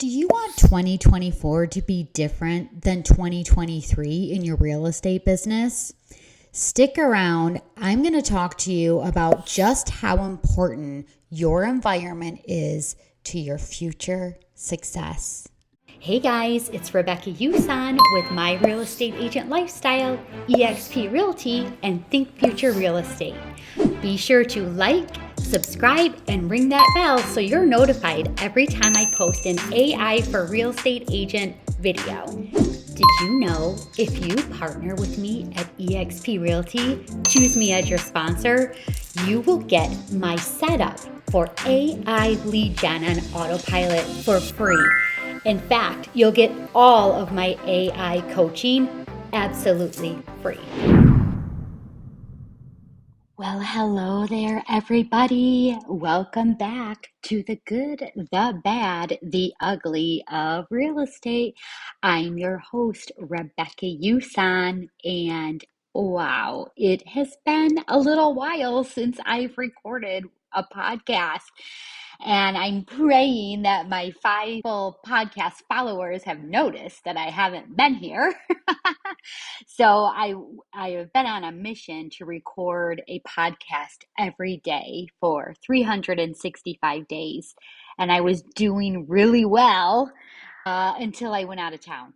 Do you want 2024 to be different than 2023 in your real estate business? Stick around. I'm going to talk to you about just how important your environment is to your future success. Hey guys, it's Rebecca Yusan with My Real Estate Agent Lifestyle, eXp Realty, and Think Future Real Estate. Be sure to like, subscribe, and ring that bell so you're notified every time I post an AI for Real Estate Agent video. Did you know if you partner with me at eXp Realty, choose me as your sponsor, you will get my setup for AI lead gen on autopilot for free. In fact, you'll get all of my AI coaching absolutely free. Well, hello there, everybody. Welcome back to the good, the bad, the ugly of real estate. I'm your host, Rebecca Yusan, and wow, it has been a little while since I've recorded a podcast. And I'm praying that my 5 full podcast followers have noticed that I haven't been here. So I have been on a mission to record a podcast every day for 365 days. And I was doing really well until I went out of town.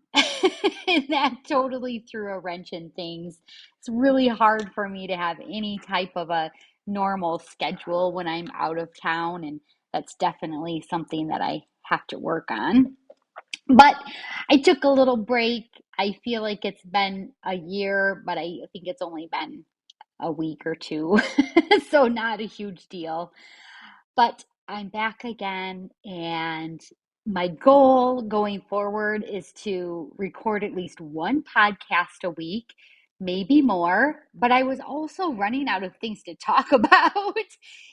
And that totally threw a wrench in things. It's really hard for me to have any type of a normal schedule when I'm out of town. And that's definitely something that I have to work on. But I took a little break. I feel like it's been a year, but I think it's only been a week or two. So not a huge deal. But I'm back again, and my goal going forward is to record at least one podcast a week, maybe more. But I was also running out of things to talk about,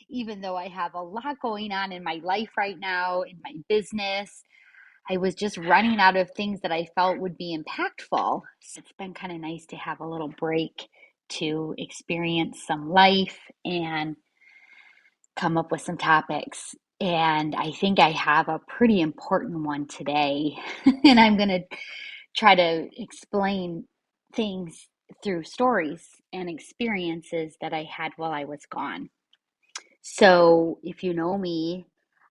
even though I have a lot going on in my life right now, in my business. I was just running out of things that I felt would be impactful. So it's been kind of nice to have a little break to experience some life and come up with some topics. And I think I have a pretty important one today. And I'm going to try to explain things through stories and experiences that I had while I was gone. So if you know me,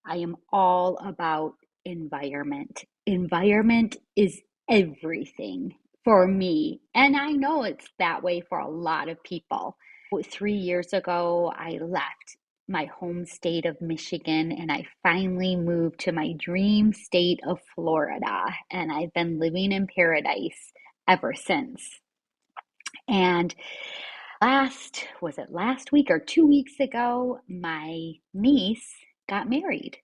I am all about environment. Environment is everything for me. And I know it's that way for a lot of people. 3 years ago, I left my home state of Michigan and I finally moved to my dream state of Florida. And I've been living in paradise ever since. And last week or 2 weeks ago, my niece got married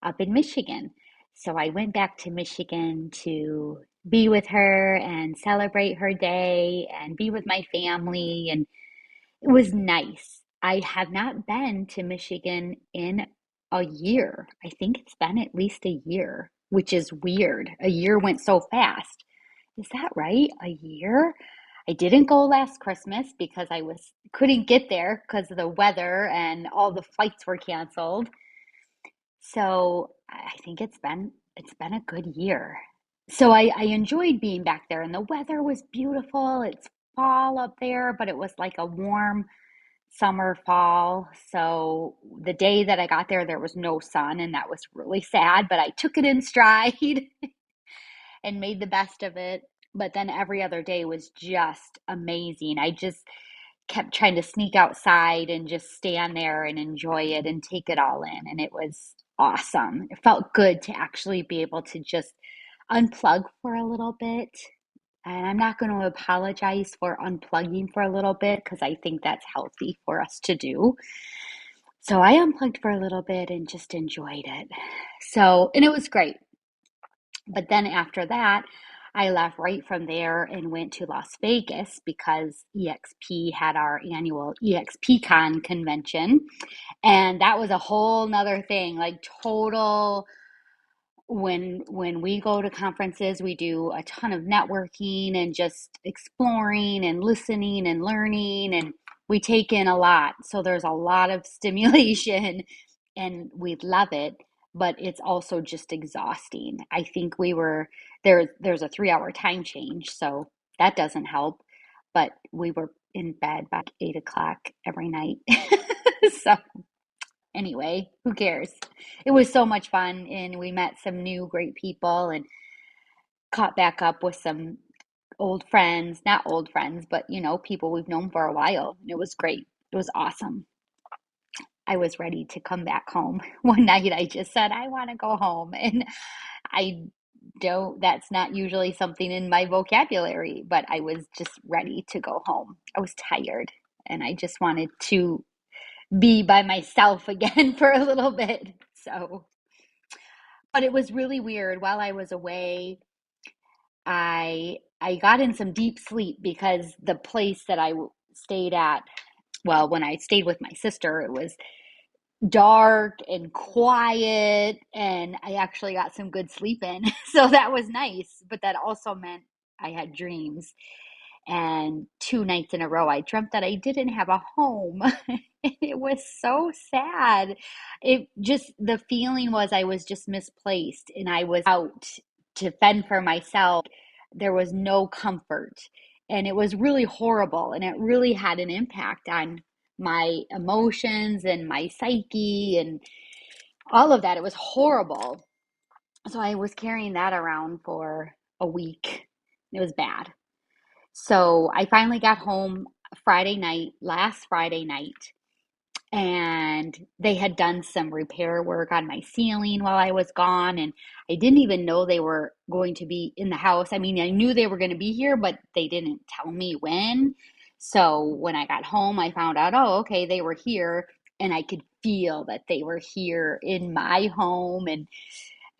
up in Michigan. So I went back to Michigan to be with her and celebrate her day and be with my family. And it was nice. I have not been to Michigan in a year. I think it's been at least a year, which is weird. A year went so fast. Is that right? A year? I didn't go last Christmas because I couldn't get there because of the weather and all the flights were canceled. So I think it's been a good year. So I enjoyed being back there, and the weather was beautiful. It's fall up there, but it was like a warm summer fall. So the day that I got there, there was no sun, and that was really sad, but I took it in stride and made the best of it. But then every other day was just amazing. I just kept trying to sneak outside and just stand there and enjoy it and take it all in. And it was awesome. It felt good to actually be able to just unplug for a little bit. And I'm not going to apologize for unplugging for a little bit because I think that's healthy for us to do. So I unplugged for a little bit and just enjoyed it. And it was great. But then after that, I left right from there and went to Las Vegas because eXp had our annual eXpCon convention. And that was a whole nother thing, like total. When we go to conferences, we do a ton of networking and just exploring and listening and learning, and we take in a lot. So there's a lot of stimulation and we love it. but it's also just exhausting. I think we were there's a 3 hour time change, so that doesn't help. But we were in bed by 8 o'clock every night. So anyway, who cares? It was so much fun, and we met some new great people and caught back up with some old friends, not old friends, but people we've known for a while. It was great. It was awesome. I was ready to come back home. One night I just said, I want to go home. And I that's not usually something in my vocabulary, but I was just ready to go home. I was tired and I just wanted to be by myself again for a little bit. So, but it was really weird. While I was away, I got in some deep sleep because the place that I stayed at, well, when I stayed with my sister, it was dark and quiet, and I actually got some good sleep in. So that was nice, but that also meant I had dreams. And 2 nights in a row, I dreamt that I didn't have a home. And it was so sad. It just, the feeling was I was just misplaced and I was out to fend for myself. There was no comfort. And it was really horrible. And it really had an impact on my emotions and my psyche and all of that. It was horrible. So I was carrying that around for a week. It was bad. So I finally got home Friday night, last Friday night, and they had done some repair work on my ceiling while I was gone. And I didn't even know they were going to be in the house. I mean, I knew they were going to be here, but they didn't tell me when. So when I got home, I found out, oh, okay, they were here. And I could feel that they were here in my home. And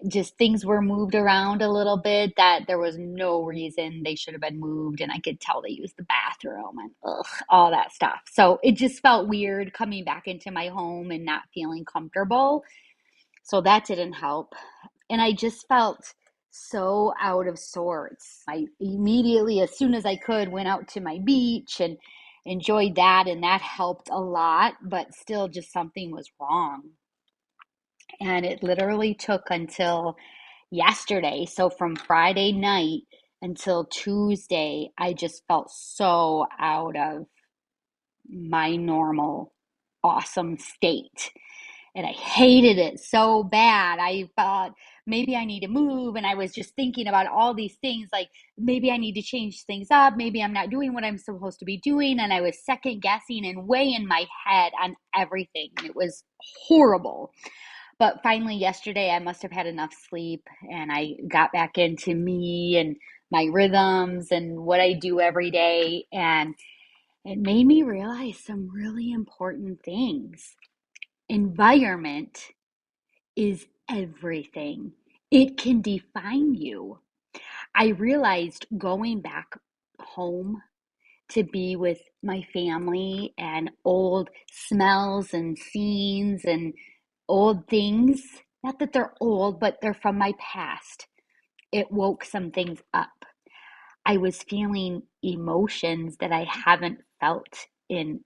just things were moved around a little bit that there was no reason they should have been moved, and I could tell they used the bathroom and ugh, all that stuff. So it just felt weird coming back into my home and not feeling comfortable. So that didn't help. And I just felt so out of sorts. I immediately, as soon as I could, went out to my beach and enjoyed that, and that helped a lot, but still just something was wrong. And it literally took until yesterday. So from Friday night until Tuesday, I just felt so out of my normal, awesome state. And I hated it so bad. I thought maybe I need to move. And I was just thinking about all these things like maybe I need to change things up. Maybe I'm not doing what I'm supposed to be doing. And I was second guessing and way in my head on everything. It was horrible. But finally, yesterday, I must have had enough sleep and I got back into me and my rhythms and what I do every day. And it made me realize some really important things. Environment is everything, it can define you. I realized going back home to be with my family and old smells and scenes and old things. Not that they're old, but they're from my past. It woke some things up. I was feeling emotions that I haven't felt in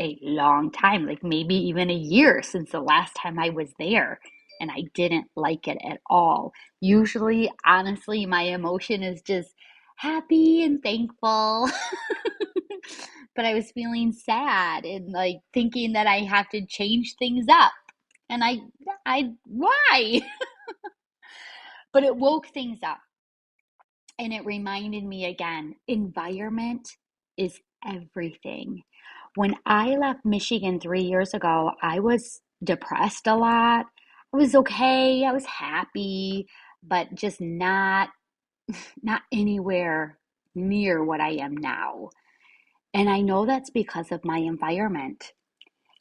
a long time, like maybe even a year since the last time I was there. And I didn't like it at all. Usually, honestly, my emotion is just happy and thankful. But I was feeling sad and like thinking that I have to change things up. And why? But it woke things up and it reminded me again, environment is everything. When I left Michigan 3 years ago, I was depressed a lot. I was okay, I was happy, but just not anywhere near what I am now. And I know that's because of my environment.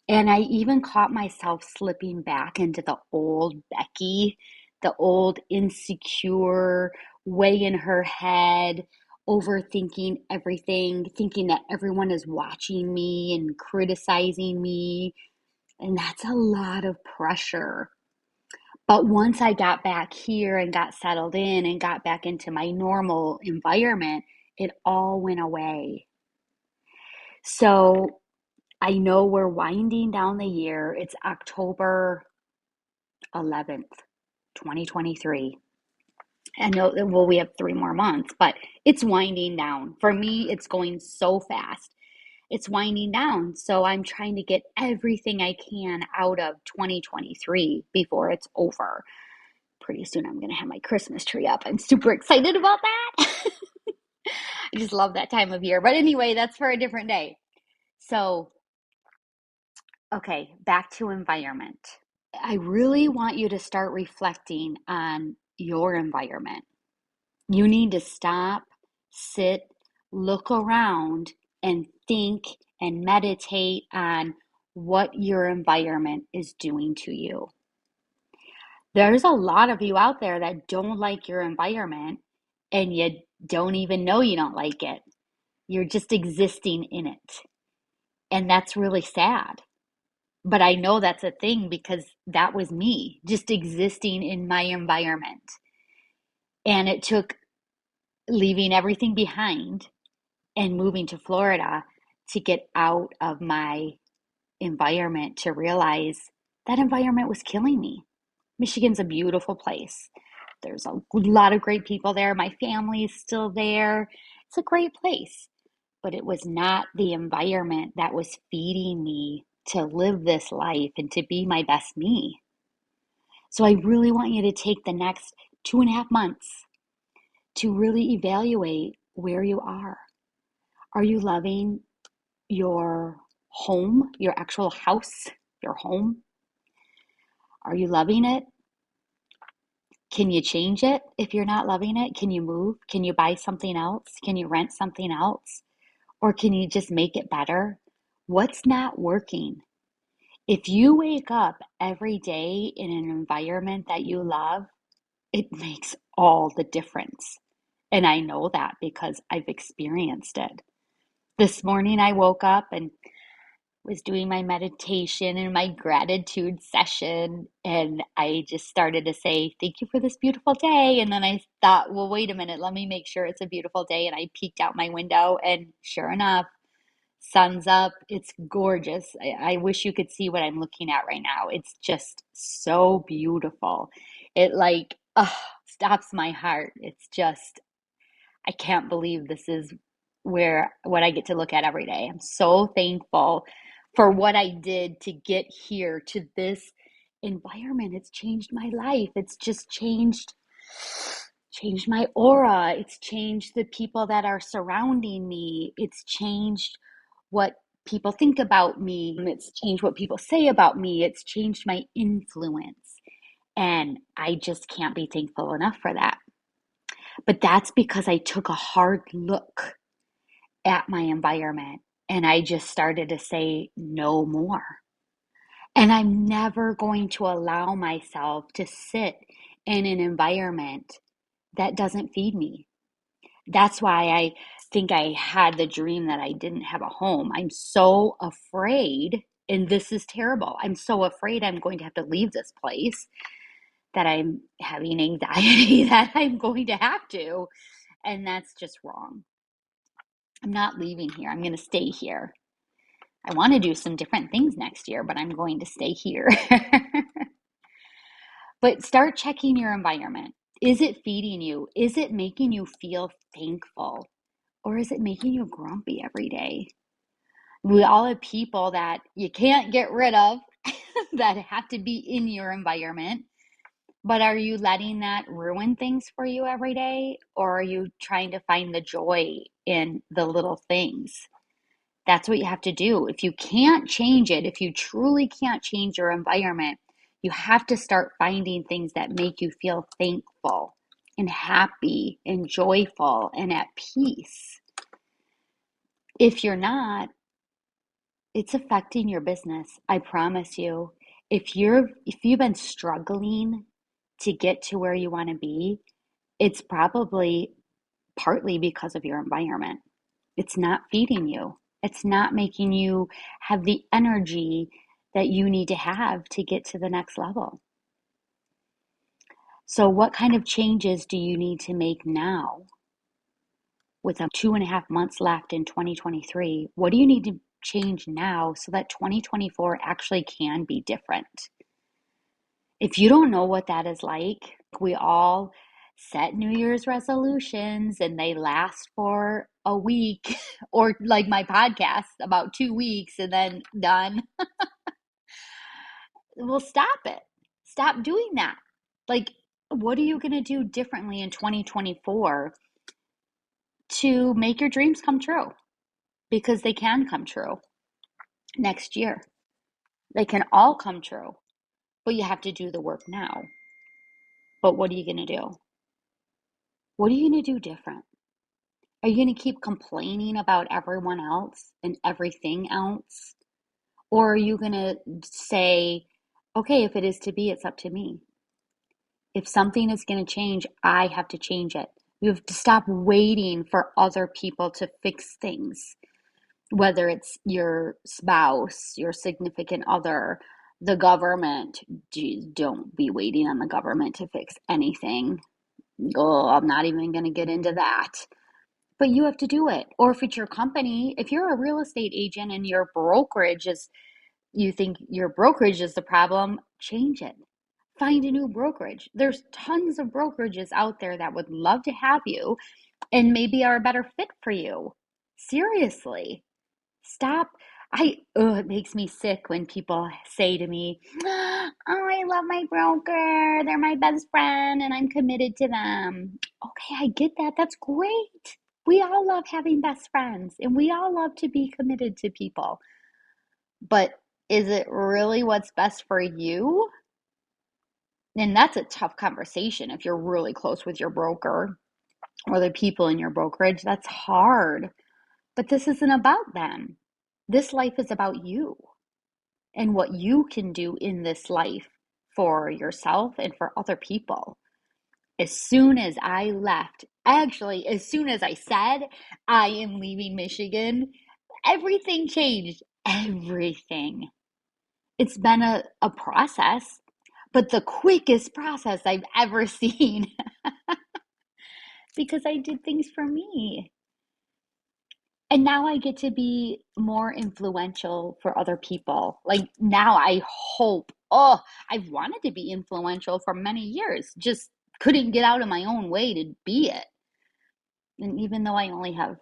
And I even caught myself slipping back into the old Becky, the old insecure, way in her head, overthinking everything, thinking that everyone is watching me and criticizing me. And that's a lot of pressure. But once I got back here and got settled in and got back into my normal environment, it all went away. So I know we're winding down the year. It's October 11th. 2023. I know that, well, we have 3 more months, but it's winding down. For me, it's going so fast. It's winding down. So I'm trying to get everything I can out of 2023 before it's over. Pretty soon I'm going to have my Christmas tree up. I'm super excited about that. I just love that time of year. But anyway, that's for a different day. So, okay, back to environment. I really want you to start reflecting on your environment. You need to stop, sit, look around, and think and meditate on what your environment is doing to you. There's a lot of you out there that don't like your environment, and you don't even know you don't like it. You're just existing in it. And that's really sad. But I know that's a thing because that was me, just existing in my environment. And it took leaving everything behind and moving to Florida to get out of my environment to realize that environment was killing me. Michigan's a beautiful place. There's a lot of great people there. My family is still there. It's a great place. But it was not the environment that was feeding me to live this life and to be my best me. So I really want you to take the next 2.5 months to really evaluate where you are. Are you loving your home, your actual house, your home? Are you loving it? Can you change it if you're not loving it? Can you move? Can you buy something else? Can you rent something else? Or can you just make it better? What's not working? If you wake up every day in an environment that you love, it makes all the difference. And I know that because I've experienced it. This morning I woke up and was doing my meditation and my gratitude session, and I just started to say, thank you for this beautiful day. And then I thought, well, wait a minute, let me make sure it's a beautiful day. And I peeked out my window, and sure enough, sun's up. It's gorgeous. I wish you could see what I'm looking at right now. It's just so beautiful. It like stops my heart. It's just, I can't believe this is what I get to look at every day. I'm so thankful for what I did to get here to this environment. It's changed my life. It's just changed my aura. It's changed the people that are surrounding me. It's changed what people think about me. It's changed what people say about me. It's changed my influence. And I just can't be thankful enough for that. But that's because I took a hard look at my environment and I just started to say no more. And I'm never going to allow myself to sit in an environment that doesn't feed me. That's why I think I had the dream that I didn't have a home. I'm so afraid, and this is terrible. I'm so afraid I'm going to have to leave this place that I'm having anxiety that I'm going to have to. And that's just wrong. I'm not leaving here. I'm going to stay here. I want to do some different things next year, but I'm going to stay here. But start checking your environment. Is it feeding you? Is it making you feel thankful? Or is it making you grumpy every day? We all have people that you can't get rid of that have to be in your environment. But are you letting that ruin things for you every day? Or are you trying to find the joy in the little things? That's what you have to do. If you can't change it, if you truly can't change your environment, you have to start finding things that make you feel thankful and happy and joyful and at peace. If you're not, it's affecting your business. I promise you. If you've been struggling to get to where you want to be, it's probably partly because of your environment. It's not feeding you. It's not making you have the energy that you need to have to get to the next level. So what kind of changes do you need to make now with 2.5 months left in 2023? What do you need to change now so that 2024 actually can be different? If you don't know what that is like, we all set New Year's resolutions and they last for a week, or like my podcast, about 2 weeks and then done. Well, stop it. Stop doing that. Like, what are you going to do differently in 2024 to make your dreams come true? Because they can come true next year. They can all come true, but you have to do the work now. But what are you going to do? What are you going to do different? Are you going to keep complaining about everyone else and everything else? Or are you going to say, okay, if it is to be, it's up to me. If something is going to change, I have to change it. You have to stop waiting for other people to fix things, whether it's your spouse, your significant other, the government. Geez, don't be waiting on the government to fix anything. Oh, I'm not even going to get into that. But you have to do it. Or if it's your company, if you're a real estate agent and your brokerage is, you think your brokerage is the problem, change it. Find a new brokerage. There's tons of brokerages out there that would love to have you and maybe are a better fit for you. Seriously. Stop. It makes me sick when people say to me, oh, I love my broker. They're my best friend and I'm committed to them. Okay, I get that. That's great. We all love having best friends and we all love to be committed to people. But is it really what's best for you? And that's a tough conversation if you're really close with your broker or the people in your brokerage. That's hard. But this isn't about them. This life is about you and what you can do in this life for yourself and for other people. As soon as I left, actually, as soon as I said I am leaving Michigan, everything changed. Everything. It's been a process, but the quickest process I've ever seen because I did things for me. And now I get to be more influential for other people. Like now I hope, I've wanted to be influential for many years, just couldn't get out of my own way to be it. And even though I only have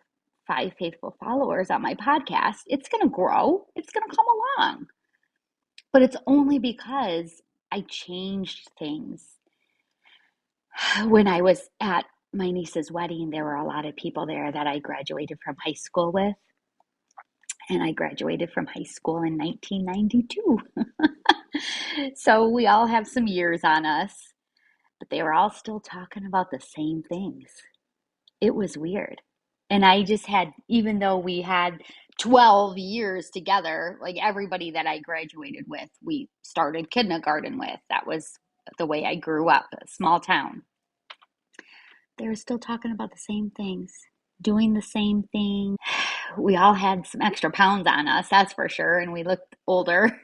5 faithful followers on my podcast, it's going to grow, it's going to come along. But it's only because I changed things. When I was at my niece's wedding, there were a lot of people there that I graduated from high school with. And I graduated from high school in 1992. So we all have some years on us, but they were all still talking about the same things. It was weird. And I just had, even though we had 12 years together, like everybody that I graduated with, we started kindergarten with. That was the way I grew up, a small town. They were still talking about the same things, doing the same thing. We all had some extra pounds on us, that's for sure, and we looked older,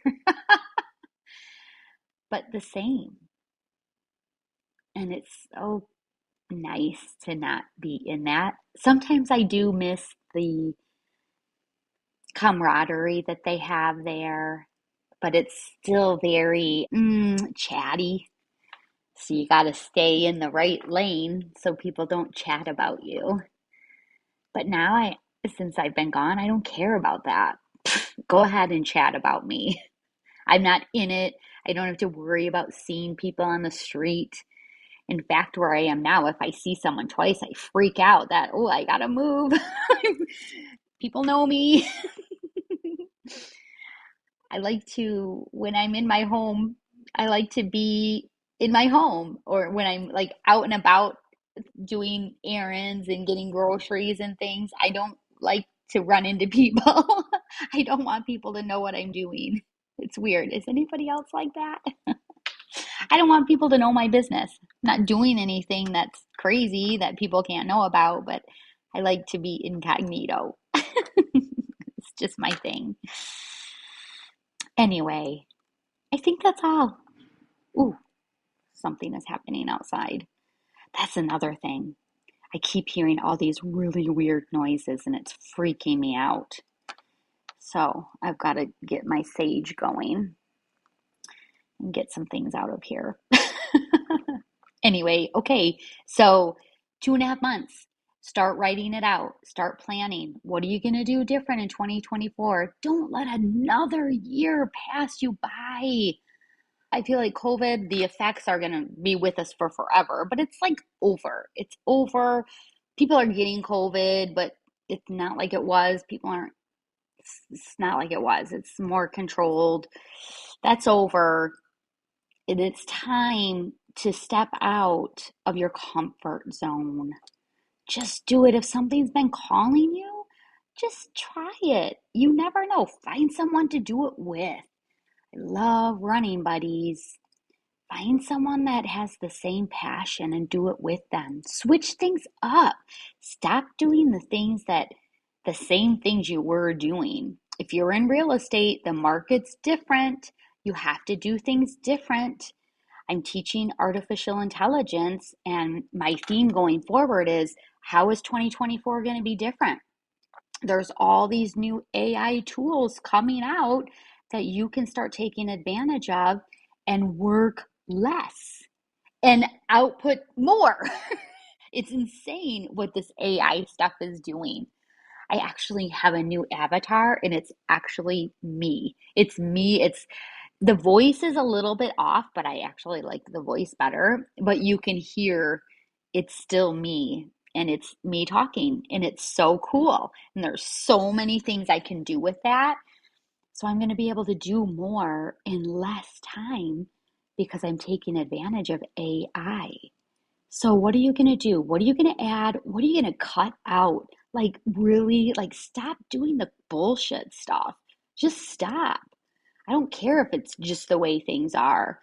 but the same. And it's so nice to not be in that. Sometimes I do miss the camaraderie that they have there, but it's still very chatty. So you got to stay in the right lane so people don't chat about you. But now since I've been gone, I don't care about that. Go ahead and chat about me. I'm not in it. I don't have to worry about seeing people on the street. In fact, where I am now, if I see someone twice, I freak out that, oh, I gotta move. People know me. I like to, when I'm in my home, I like to be in my home, or when I'm like out and about doing errands and getting groceries and things. I don't like to run into people. I don't want people to know what I'm doing. It's weird. Is anybody else like that? I don't want people to know my business. I'm not doing anything that's crazy that people can't know about, but I like to be incognito. It's just my thing. Anyway, I think that's all. Ooh, something is happening outside. That's another thing. I keep hearing all these really weird noises and it's freaking me out. So I've got to get my sage going. and get some things out of here. Anyway, okay, so 2.5 months. Start writing it out. Start planning. What are you going to do different in 2024? Don't let another year pass you by. I feel like COVID, the effects are going to be with us for forever, but it's like over. It's over. People are getting COVID, but it's not like it was. People aren't, it's not like it was. It's more controlled. That's over. And it's time to step out of your comfort zone. Just do it. If something's been calling you, just try it. You never know. Find someone to do it with. I love running buddies. Find someone that has the same passion and do it with them. Switch things up. Stop doing the same things you were doing. If you're in real estate, the market's different. You have to do things different. I'm teaching artificial intelligence, and my theme going forward is, how is 2024 going to be different? There's all these new AI tools coming out that you can start taking advantage of and work less and output more. It's insane what this AI stuff is doing. I actually have a new avatar and it's actually me. It's me. It's the voice is a little bit off, but I actually like the voice better. But you can hear it's still me and it's me talking and it's so cool. And there's so many things I can do with that. So I'm going to be able to do more in less time because I'm taking advantage of AI. So what are you going to do? What are you going to add? What are you going to cut out? Like really, like stop doing the bullshit stuff. Just stop. I don't care if it's just the way things are.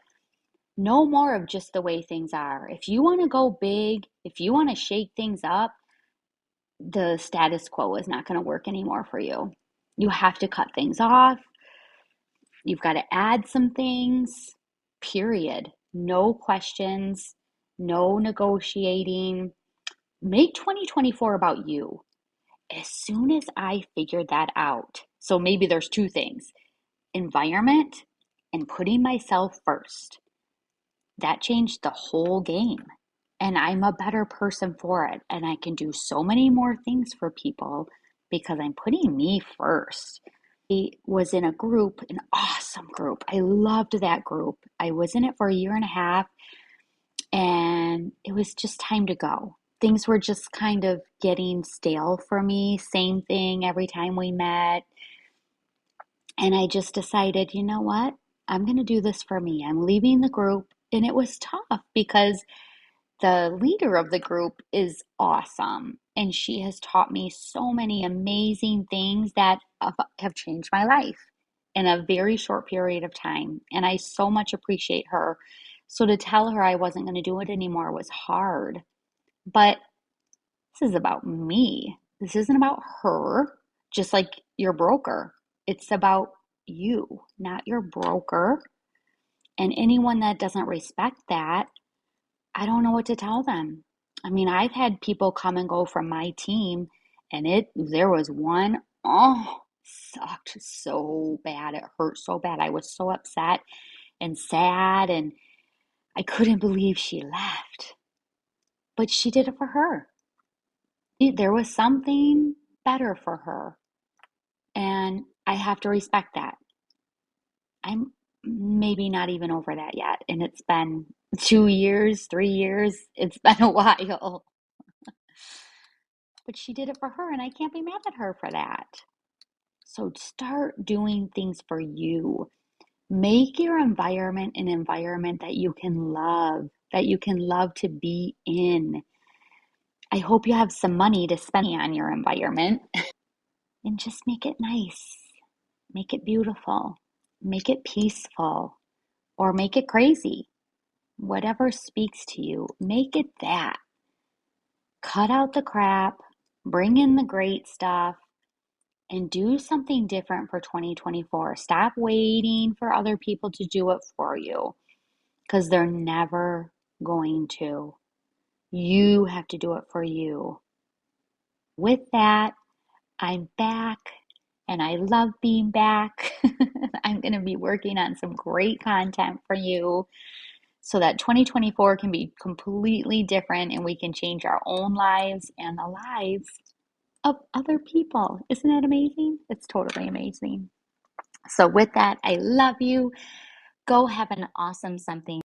No more of just the way things are. If you want to go big, if you want to shake things up, the status quo is not going to work anymore for you. You have to cut things off. You've got to add some things, period. No questions, no negotiating. Make 2024 about you. As soon as I figured that out, so maybe there's two things: environment and putting myself first. That changed the whole game. And I'm a better person for it. And I can do so many more things for people because I'm putting me first. I was in a group, an awesome group. I loved that group. I was in it for a year and a half, and it was just time to go. Things were just kind of getting stale for me. Same thing every time we met. And I just decided, you know what? I'm going to do this for me. I'm leaving the group. And it was tough because the leader of the group is awesome. And she has taught me so many amazing things that have changed my life in a very short period of time. And I so much appreciate her. So to tell her I wasn't going to do it anymore was hard. But this is about me. This isn't about her, just like your broker. It's about you, not your broker. And anyone that doesn't respect that, I don't know what to tell them. I mean, I've had people come and go from my team, and there was one, oh, sucked so bad. It hurt so bad. I was so upset and sad, and I couldn't believe she left. But she did it for her. There was something better for her, and I have to respect that. I'm maybe not even over that yet, and it's been 2 years, 3 years. It's been a while. But she did it for her, and I can't be mad at her for that. So start doing things for you. Make your environment an environment that you can love to be in. I hope you have some money to spend on your environment and just make it nice, make it beautiful, make it peaceful, or make it crazy. Whatever speaks to you, make it that. Cut out the crap, bring in the great stuff, and do something different for 2024. Stop waiting for other people to do it for you because they're never going to. You have to do it for you. With that, I'm back and I love being back. I'm going to be working on some great content for you so that 2024 can be completely different and we can change our own lives and the lives of other people. Isn't that amazing? It's totally amazing. So, with that, I love you. Go have an awesome something.